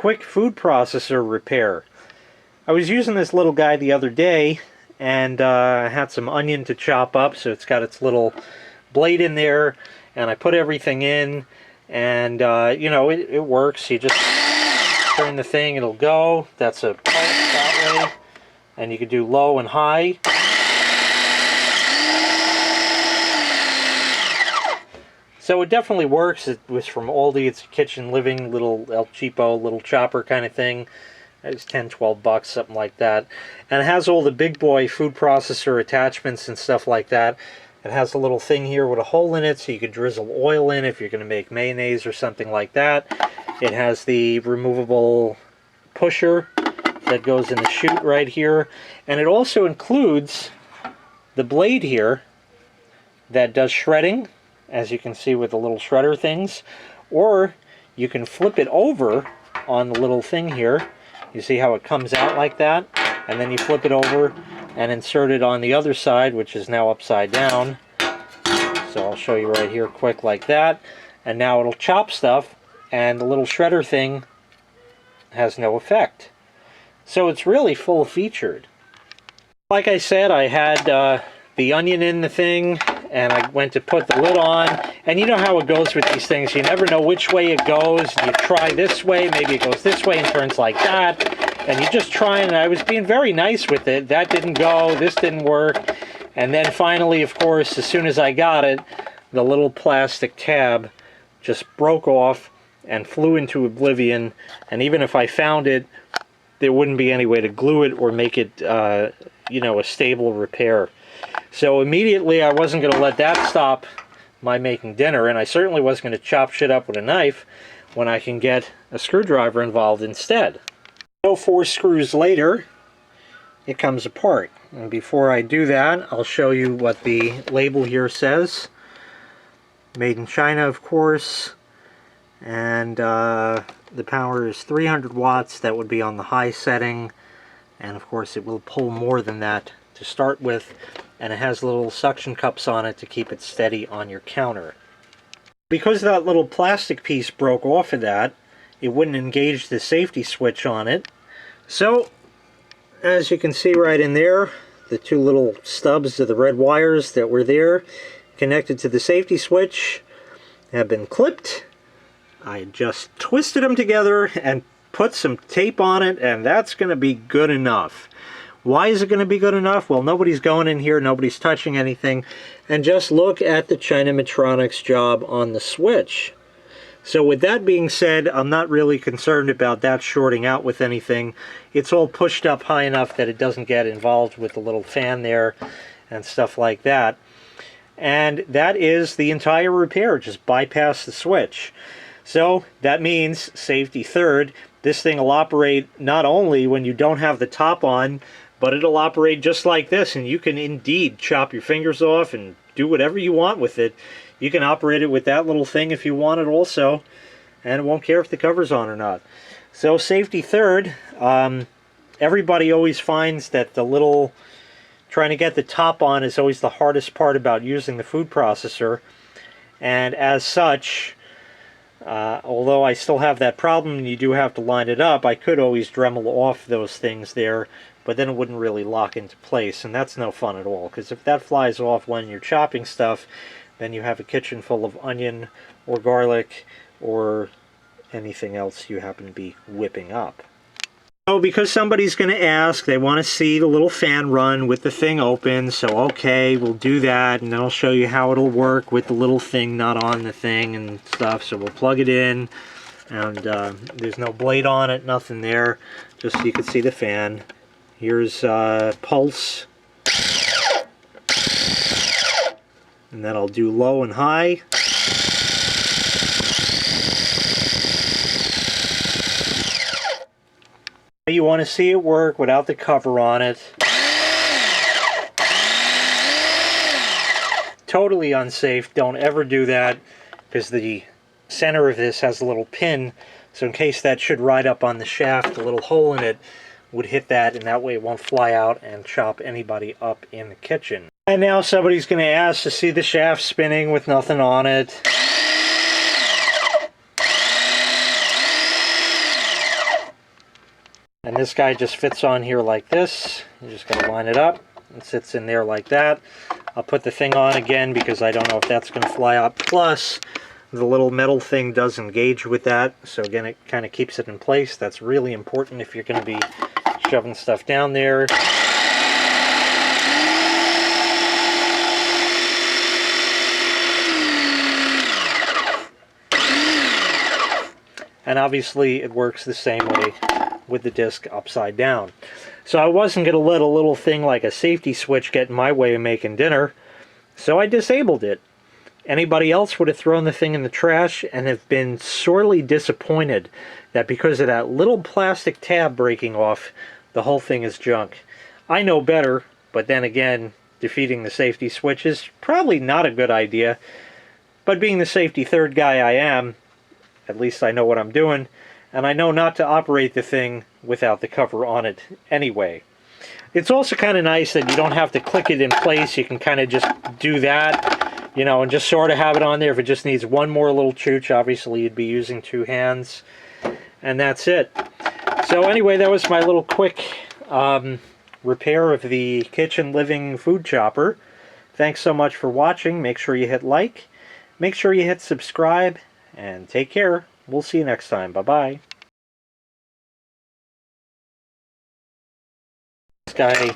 quick food processor repair. I was using this little guy the other day, and I had some onion to chop up, so it's got its little blade in there, and I put everything in, and you know, it works. You just turn the thing, it'll go. That's a pulse that way, and you can do low and high. So it definitely works. It was from Aldi. It's a kitchen living little El Cheapo little chopper kind of thing. It's 10, 12 bucks, something like that. And it has all the big boy food processor attachments and stuff like that. It has a little thing here with a hole in it so you can drizzle oil in if you're going to make mayonnaise or something like that. It has the removable pusher that goes in the chute right here. And it also includes the blade here that does shredding, as you can see with the little shredder things. Or you can flip it over on the little thing here. You see how it comes out like that? And then you flip it over and insert it on the other side, which is now upside down. So I'll show you right here quick like that. And now it'll chop stuff, and the little shredder thing has no effect. So it's really full-featured. Like I said, I had the onion in the thing, and I went to put the lid on, and you know how it goes with these things. You never know which way it goes. You try this way, maybe it goes this way and turns like that, and you just try, and I was being very nice with it. That didn't go, this didn't work, and then finally, of course, as soon as I got it, the little plastic tab just broke off and flew into oblivion, and even if I found it, there wouldn't be any way to glue it or make it, you know, a stable repair. So immediately I wasn't going to let that stop my making dinner, and I certainly wasn't going to chop shit up with a knife when I can get a screwdriver involved instead. So 4 screws later, it comes apart. And before I do that, I'll show you what the label here says. Made in China, of course, and the power is 300 watts. That would be on the high setting, and of course it will pull more than that to start with, and it has little suction cups on it to keep it steady on your counter. Because that little plastic piece broke off of that, it wouldn't engage the safety switch on it. So, as you can see right in there, the 2 little stubs of the red wires that were there connected to the safety switch have been clipped. I just twisted them together and put some tape on it, and that's going to be good enough. Why is it going to be good enough? Well, nobody's going in here, nobody's touching anything, and just look at the Chinametronics job on the switch. So with that being said, I'm not really concerned about that shorting out with anything. It's all pushed up high enough that it doesn't get involved with the little fan there and stuff like that. And that is the entire repair, just bypass the switch. So that means safety third. This thing will operate not only when you don't have the top on, but it'll operate just like this, and you can indeed chop your fingers off and do whatever you want with it. You can operate it with that little thing if you want it also, and it won't care if the cover's on or not. So safety third. Everybody always finds that the little, trying to get the top on is always the hardest part about using the food processor, and as such, although I still have that problem and you do have to line it up, I could always Dremel off those things there, but then it wouldn't really lock into place, and that's no fun at all, because if that flies off when you're chopping stuff, then you have a kitchen full of onion or garlic or anything else you happen to be whipping up. So because somebody's going to ask, they want to see the little fan run with the thing open, so okay, we'll do that, and then I'll show you how it'll work with the little thing not on the thing and stuff. So we'll plug it in, and there's no blade on it, nothing there, just so you can see the fan. Here's pulse, and then I'll do low and high. You want to see it work without the cover on it. Totally unsafe. Don't ever do that, because the center of this has a little pin, so in case that should ride up on the shaft, a little hole in it would hit that, and that way it won't fly out and chop anybody up in the kitchen. And now somebody's going to ask to see the shaft spinning with nothing on it. And this guy just fits on here like this. You just got to line it up. It sits in there like that. I'll put the thing on again because I don't know if that's going to fly up. Plus, the little metal thing does engage with that. So again, it kind of keeps it in place. That's really important if you're going to be shoving stuff down there. And obviously it works the same way with the disc upside down. So I wasn't going to let a little thing like a safety switch get in my way of making dinner, so I disabled it. Anybody else would have thrown the thing in the trash and have been sorely disappointed that because of that little plastic tab breaking off, the whole thing is junk. I know better, but then again, defeating the safety switch is probably not a good idea. But being the safety third guy I am, at least I know what I'm doing, and I know not to operate the thing without the cover on it anyway. It's also kind of nice that you don't have to click it in place. You can kind of just do that, you know, and just sort of have it on there. If it just needs one more little chooch, obviously you'd be using 2 hands, and that's it. So anyway, that was my little quick repair of the kitchen living food chopper. Thanks so much for watching. Make sure you hit like, make sure you hit subscribe, and take care. We'll see you next time. Bye-bye. This guy...